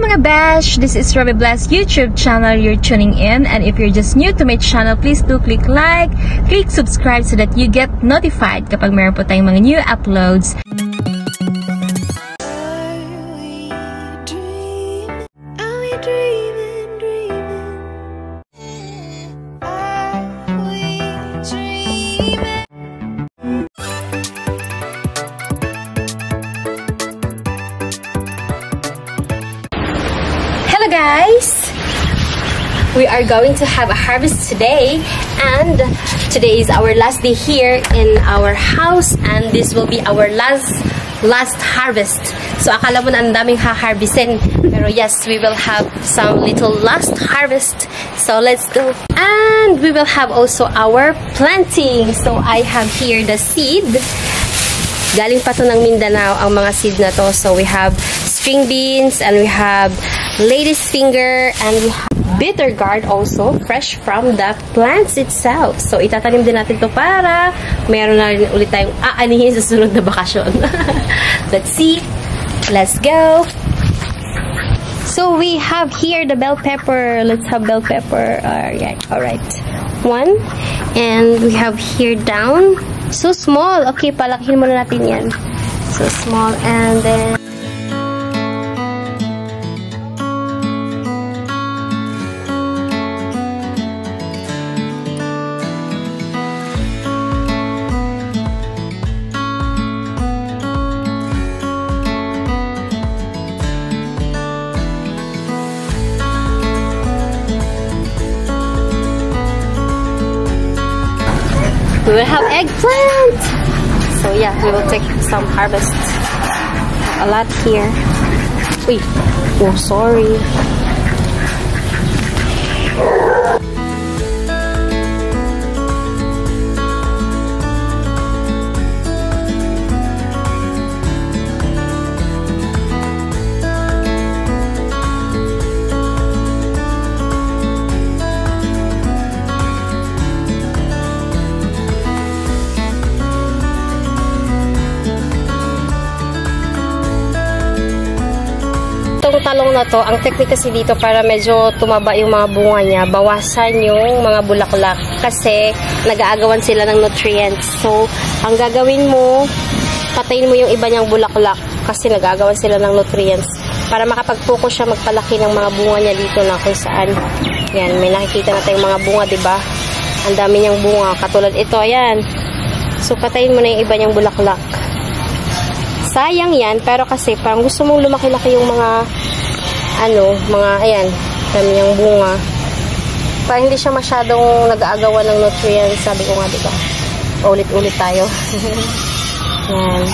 mga besh! This is Robbie Bless YouTube channel you're tuning in, and if you're just new to my channel, please do click like, click subscribe so that you get notified kapag meron po tayong mga new uploads. Hello guys! We are going to have a harvest today, and today is our last day here in our house, and this will be our last harvest. So akala mo na ang daming ha-harvestin, pero yes, we will have some little last harvest. So let's go. And we will have also our planting. So I have here the seed. Galing pa to ng Mindanao ang mga seed na to. So we have string beans, and we have lady's finger, and we have bitter gourd also, fresh from the plants itself. So itatanim din natin to para meron na rin ulit tayong aanihin sa sunod na bakasyon. Let's see. Let's go. So we have here the bell pepper. Let's have bell pepper. Alright. One. And we have here down. So small. Okay, palakihin muna natin yan. So small. And then we will have eggplant. So yeah, we will take some harvest. A lot here. Wait. Oh, sorry. Itong talong na to, ang technique kasi dito para medyo tumaba yung mga bunga niya, bawasan yung mga bulaklak kasi nag-aagawan sila ng nutrients. So, ang gagawin mo, patayin mo yung iba niyang bulaklak kasi nag-aagawan sila ng nutrients para makapag-focus siya magpalaki ng mga bunga niya dito na kung saan. Yan, may nakikita na tayong mga bunga, diba? Ang dami niyang bunga. Katulad ito, ayan. So, patayin mo na yung iba niyang bulaklak. Sayang yan, pero kasi parang gusto mong lumaki-laki yung mga ayan, dami niyang bunga. Para hindi siya masyadong nag-aagawan ng nutrients, sabi ko nga, diba? Ulit-ulit tayo. Yan.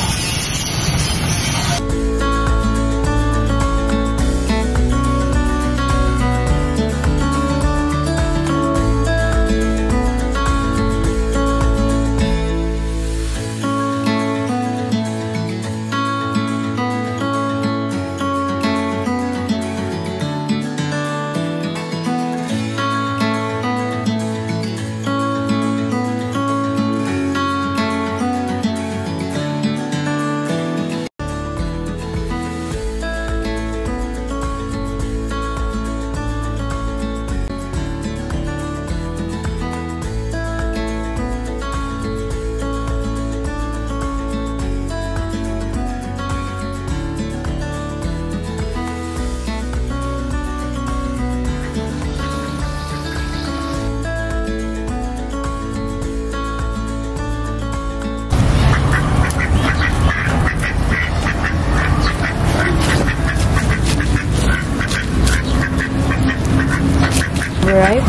Alright,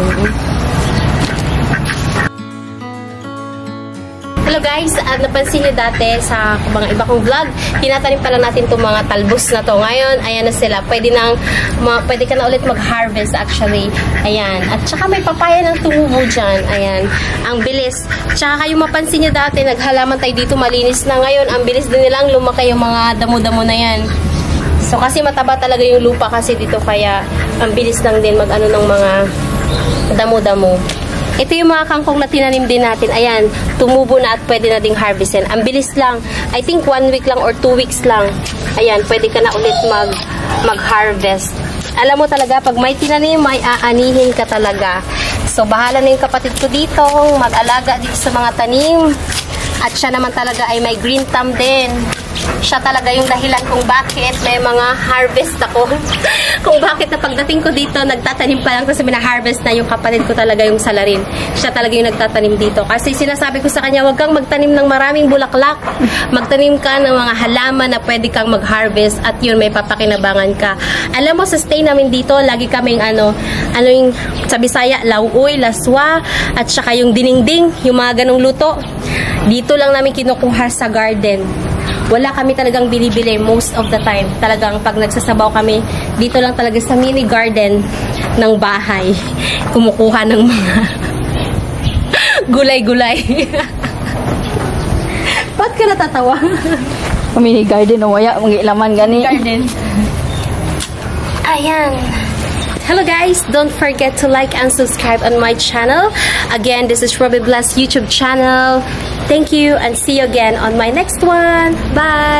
hello guys, at napansin niyo dati sa mga iba kong vlog, tinatanim pala natin itong mga talbos na to. Ngayon, ayan na sila. Pwede ka na ulit mag-harvest actually. Ayan. At saka may papaya ng tumubo dyan. Ayan. Ang bilis. Tsaka kayo mapansin niyo dati, naghalaman tayo dito, malinis na. Ngayon, ang bilis din nilang lumaki yung mga damo-damo na yan. So, kasi mataba talaga yung lupa kasi dito, kaya ang bilis lang din mag-ano ng mga damo-damo. Ito yung mga kangkong na tinanim din natin. Ayan, tumubo na at pwede na ding harvestin. Ang bilis lang. I think 1 week lang or 2 weeks lang. Ayan, pwede ka na ulit mag-harvest. Alam mo talaga, pag may tinanim, may aanihin ka talaga. So, bahala na yung kapatid ko dito, mag-alaga dito sa mga tanim. At siya naman talaga ay may green thumb din. Siya talaga yung dahilan kung bakit may mga harvest ako. Kung bakit na pagdating ko dito, nagtatanim pa lang kasi mina-harvest na yung kapatid ko talaga yung salarin. Siya talaga yung nagtatanim dito. Kasi sinasabi ko sa kanya, huwag kang magtanim ng maraming bulaklak. Magtanim ka ng mga halaman na pwede kang mag-harvest at yun, may papakinabangan ka. Alam mo, sa stay namin dito, lagi kaming ano yung sa Bisaya, lauoy, laswa, at saka yung diningding, yung mga ganong luto. Dito lang namin kinukuha sa garden. Wala kami talagang binibili most of the time. Talagang pag nagsasabaw kami, dito lang talaga sa mini garden ng bahay. Kumukuha ng mga gulay-gulay. Ba't ka natatawa? Mini garden o waya, mga ilaman gani. Garden. Ayan. Hello guys, don't forget to like and subscribe on my channel. Again, this is Robbie Bless YouTube channel. Thank you and see you again on my next one. Bye!